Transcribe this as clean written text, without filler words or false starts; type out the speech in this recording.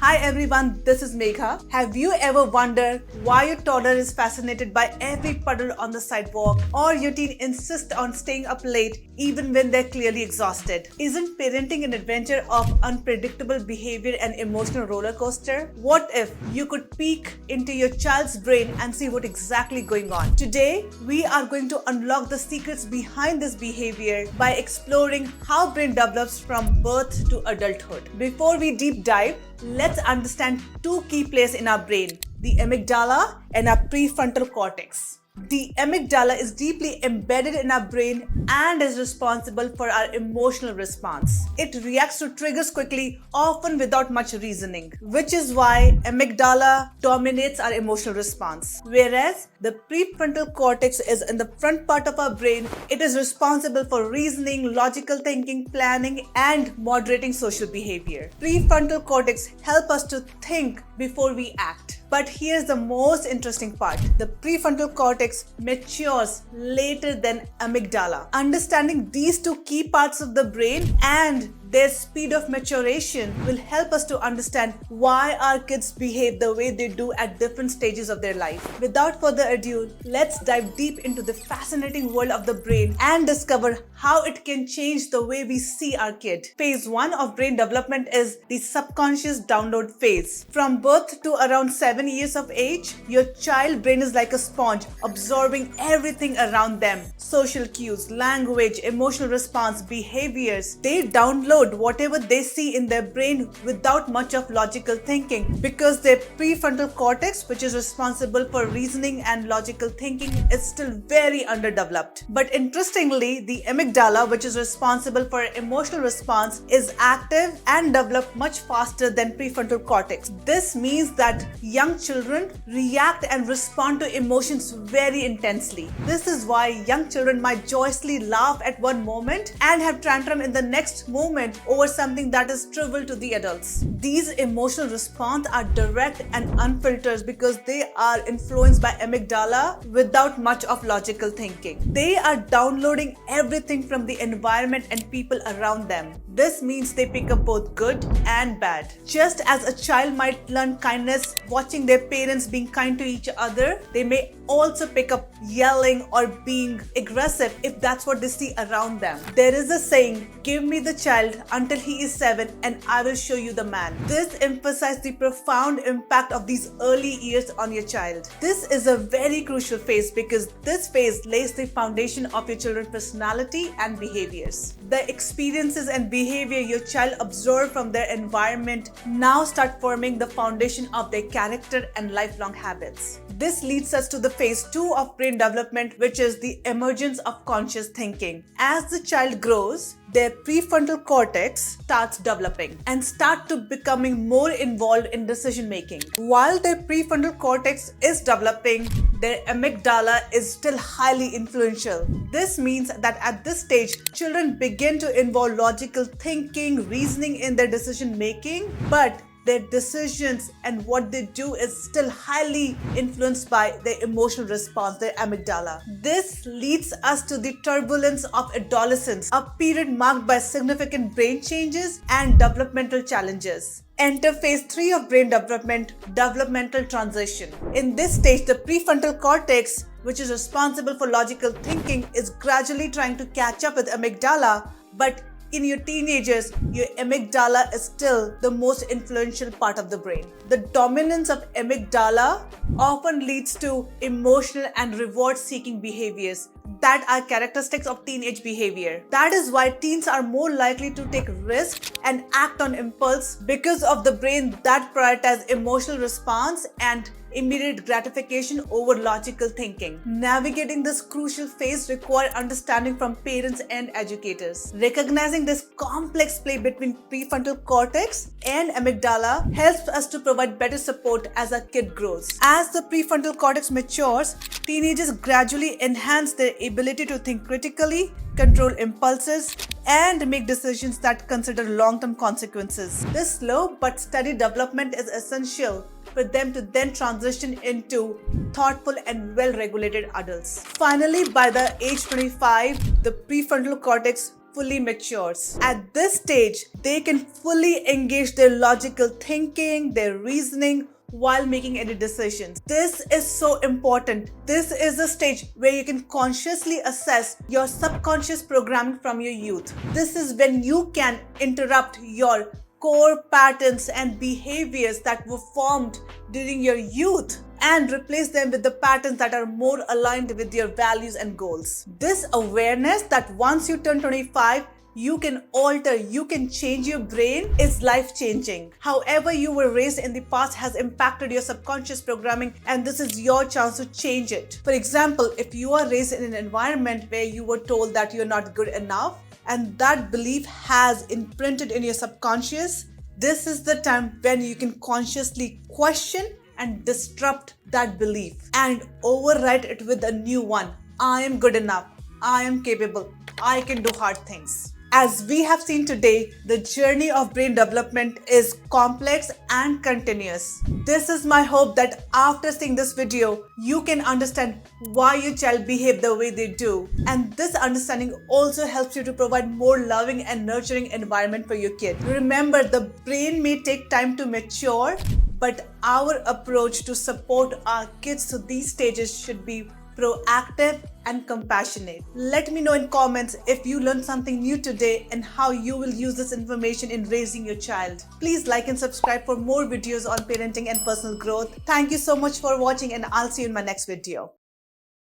Hi everyone, this is Megha. Have you ever wondered why your toddler is fascinated by every puddle on the sidewalk, or your teen insists on staying up late even when they're clearly exhausted? Isn't parenting an adventure of unpredictable behavior and emotional roller coaster? What if you could peek into your child's brain and see what's exactly going on? Today, we are going to unlock the secrets behind this behavior by exploring how brain develops from birth to adulthood. Before we deep dive, let's understand two key places in our brain, the amygdala and our prefrontal cortex. The amygdala is deeply embedded in our brain and is responsible for our emotional response. It reacts to triggers quickly, often without much reasoning, which is why amygdala dominates our emotional response. Whereas the prefrontal cortex is in the front part of our brain, it is responsible for reasoning, logical thinking, planning, and moderating social behavior. Prefrontal cortex help us to think before we act. But here's the most interesting part. The prefrontal cortex matures later than amygdala. Understanding these two key parts of the brain and their speed of maturation will help us to understand why our kids behave the way they do at different stages of their life. Without further ado, let's dive deep into the fascinating world of the brain and discover how it can change the way we see our kid. Phase 1 of brain development is the subconscious download phase. From birth to around 7 years of age, your child brain is like a sponge, absorbing everything around them. Social cues, language, emotional response, behaviors. They download whatever they see in their brain without much of logical thinking, because their prefrontal cortex, which is responsible for reasoning and logical thinking, is still very underdeveloped. But interestingly, the amygdala, which is responsible for emotional response, is active and developed much faster than prefrontal cortex. This means that young children react and respond to emotions very intensely. This is why young children might joyously laugh at one moment and have tantrum in the next moment over something that is trivial to the adults. These emotional responses are direct and unfiltered because they are influenced by amygdala without much of logical thinking. They are downloading everything from the environment and people around them. This means they pick up both good and bad. Just as a child might learn kindness watching their parents being kind to each other, they may also pick up yelling or being aggressive if that's what they see around them. There is a saying, "Give me the child until he is 7 and I will show you the man." This emphasizes the profound impact of these early years on your child. This is a very crucial phase because this phase lays the foundation of your children's personality and behaviors. The experiences and behavior your child absorbs from their environment now start forming the foundation of their character and lifelong habits. This leads us to the phase 2 of brain development, which is the emergence of conscious thinking. As the child grows, their prefrontal cortex starts developing and start to becoming more involved in decision making. While their prefrontal cortex is developing, their amygdala is still highly influential. This means that at this stage, children begin to involve logical thinking, reasoning in their decision making, but their decisions and what they do is still highly influenced by their emotional response, their amygdala. This leads us to the turbulence of adolescence, a period marked by significant brain changes and developmental challenges. Enter phase 3 of brain development, developmental transition. In this stage, the prefrontal cortex, which is responsible for logical thinking, is gradually trying to catch up with amygdala, but in your teenagers, your amygdala is still the most influential part of the brain. The dominance of amygdala often leads to emotional and reward-seeking behaviors that are characteristics of teenage behavior. That is why teens are more likely to take risks and act on impulse because of the brain that prioritizes emotional response and immediate gratification over logical thinking. Navigating this crucial phase requires understanding from parents and educators. Recognizing this complex play between prefrontal cortex and amygdala helps us to provide better support as our kid grows. As the prefrontal cortex matures, teenagers gradually enhance their ability to think critically, control impulses, and make decisions that consider long-term consequences. This slow but steady development is essential for them to then transition into thoughtful and well-regulated adults. Finally, by the age 25, the prefrontal cortex fully matures. At this stage, they can fully engage their logical thinking, their reasoning, while making any decisions. This is so important. This is the stage where you can consciously assess your subconscious programming from your youth. This is when you can interrupt your core patterns and behaviors that were formed during your youth and replace them with the patterns that are more aligned with your values and goals. This awareness that once you turn 25, you can alter, you can change your brain is life-changing. However you were raised in the past has impacted your subconscious programming, and this is your chance to change it. For example, if you are raised in an environment where you were told that you're not good enough, and that belief has imprinted in your subconscious, this is the time when you can consciously question and disrupt that belief and override it with a new one. I am good enough. I am capable. I can do hard things. As we have seen today, the journey of brain development is complex and continuous. This is my hope that after seeing this video, you can understand why your child behave the way they do. And this understanding also helps you to provide more loving and nurturing environment for your kid. Remember, the brain may take time to mature, but our approach to support our kids to these stages should be proactive and compassionate. Let me know in comments if you learned something new today and how you will use this information in raising your child. Please like and subscribe for more videos on parenting and personal growth. Thank you so much for watching, and I'll see you in my next video.